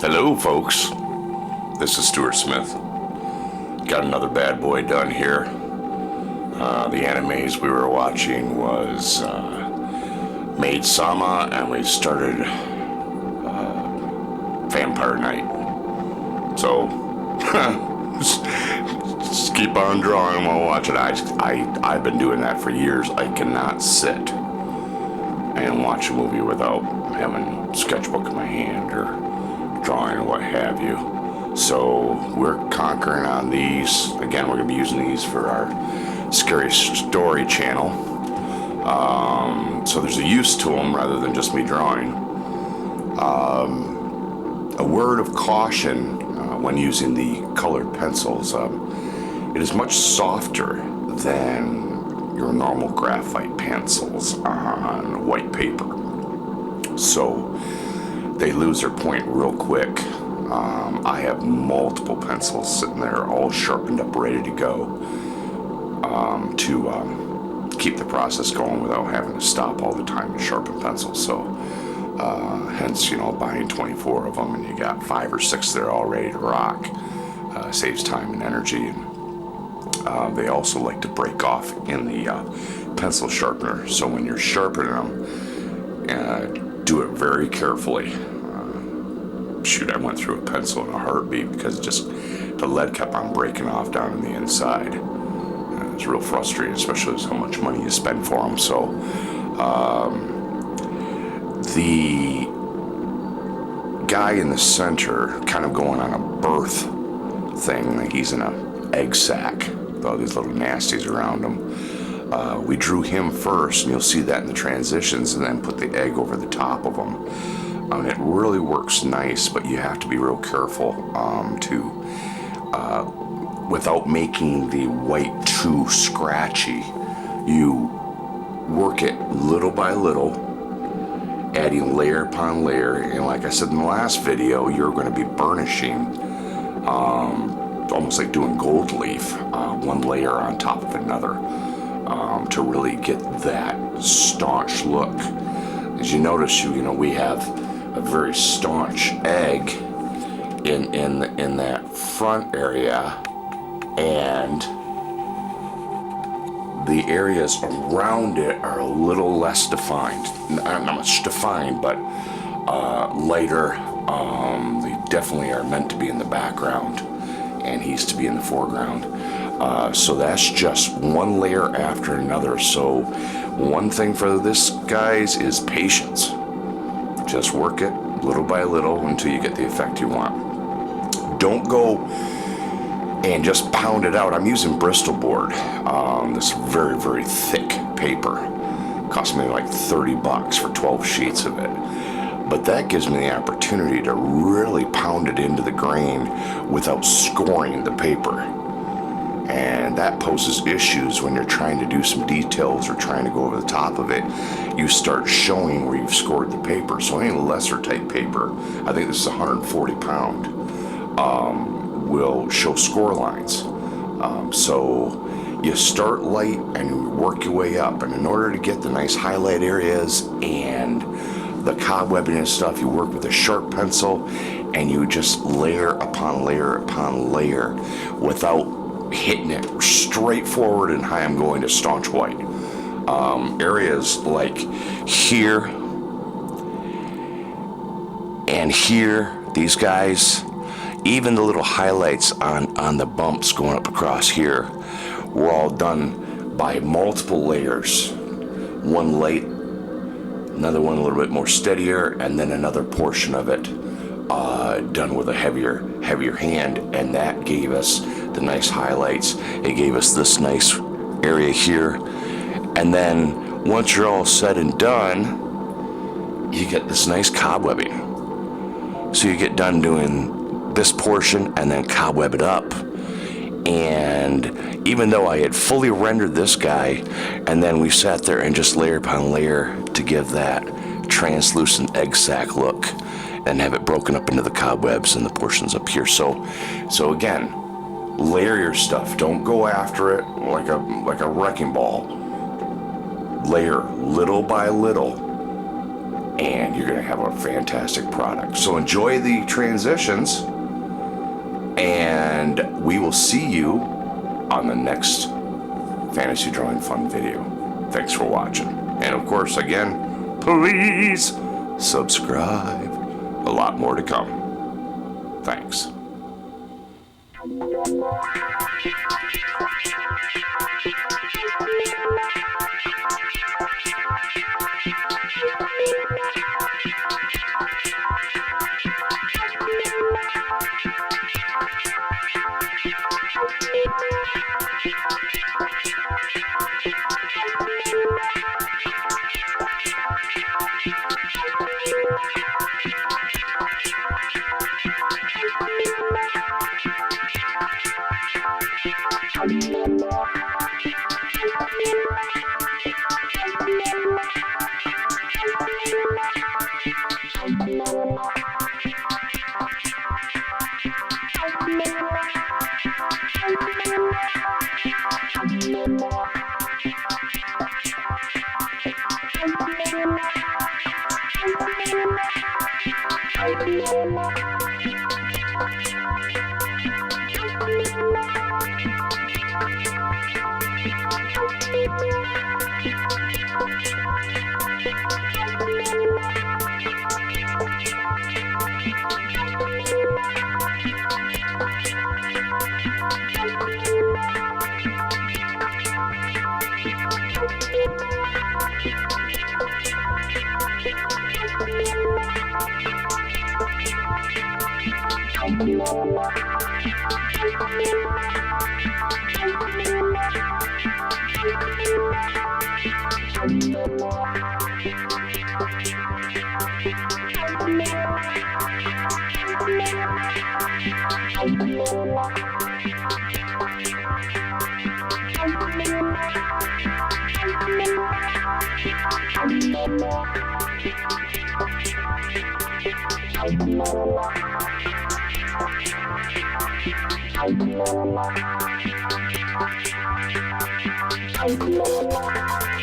Hello, folks. This is Stuart Smith. Got another bad boy done here. The animes we were watching was Maid Sama, and we started Vampire Night. So, just keep on drawing while watching. I've been doing that for years. I cannot sit and watch a movie without having a sketchbook in my hand or drawing or what have you. So we're conquering on these. Again, we're going to be using these for our Scary Story channel. So there's a use to them rather than just me drawing. A word of caution when using the colored pencils. It is much softer than your normal graphite pencils on white paper. So they lose their point real quick. I have multiple pencils sitting there all sharpened up, ready to go to keep the process going without having to stop all the time to sharpen pencils. So hence, buying 24 of them and you got 5 or 6 there all ready to rock. Saves time and energy. And they also like to break off in the pencil sharpener. So when you're sharpening them, do it very carefully. I went through a pencil in a heartbeat because the lead kept on breaking off down on the inside. It's real frustrating, especially with how much money you spend for them. So the guy in the center, kind of going on a birth thing, like he's in an egg sack with all these little nasties around him. We drew him first, and you'll see that in the transitions, and then put the egg over the top of him. It really works nice, but you have to be real careful without making the white too scratchy. You work it little by little, adding layer upon layer, and like I said in the last video, you're going to be burnishing, almost like doing gold leaf, one layer on top of another, to really get that staunch look. As you notice, we have a very staunch egg in that front area, and the areas around it are a little less defined. Not much defined, but lighter. They definitely are meant to be in the background, and he's to be in the foreground. So that's just one layer after another. So one thing for this, guys, is patience. Just work it little by little until you get the effect you want. Don't go and just pound it out. I'm using Bristol board. This very, very thick paper. Cost me like $30 for 12 sheets of it. But that gives me the opportunity to really pound it into the grain without scoring the paper. And that poses issues when you're trying to do some details or trying to go over the top of it. You start showing where you've scored the paper. So any lesser type paper, I think this is 140 pound, will show score lines. So you start light and you work your way up. And in order to get the nice highlight areas and the cobwebbing and stuff, you work with a sharp pencil and you just layer upon layer upon layer without hitting it straight forward and high. I'm going to staunch white. Areas like here and here, these guys, even the little highlights on the bumps going up across here, were all done by multiple layers. One light, another one a little bit more steadier, and then another portion of it done with a heavier hand, and that gave us the nice highlights. It gave us this nice area here, and then once you're all said and done, you get this nice cobwebbing. So you get done doing this portion and then cobweb it up. And even though I had fully rendered this guy, and then we sat there and just layer upon layer to give that translucent egg sac look and have it broken up into the cobwebs and the portions up here. So again, layer your stuff. Don't go after it like a wrecking ball. Layer little by little and you're going to have a fantastic product. So enjoy the transitions, and we will see you on the next Fantasy Drawing Fun video. Thanks for watching. And of course, again, please subscribe. A lot more to come. Thanks. Thank you.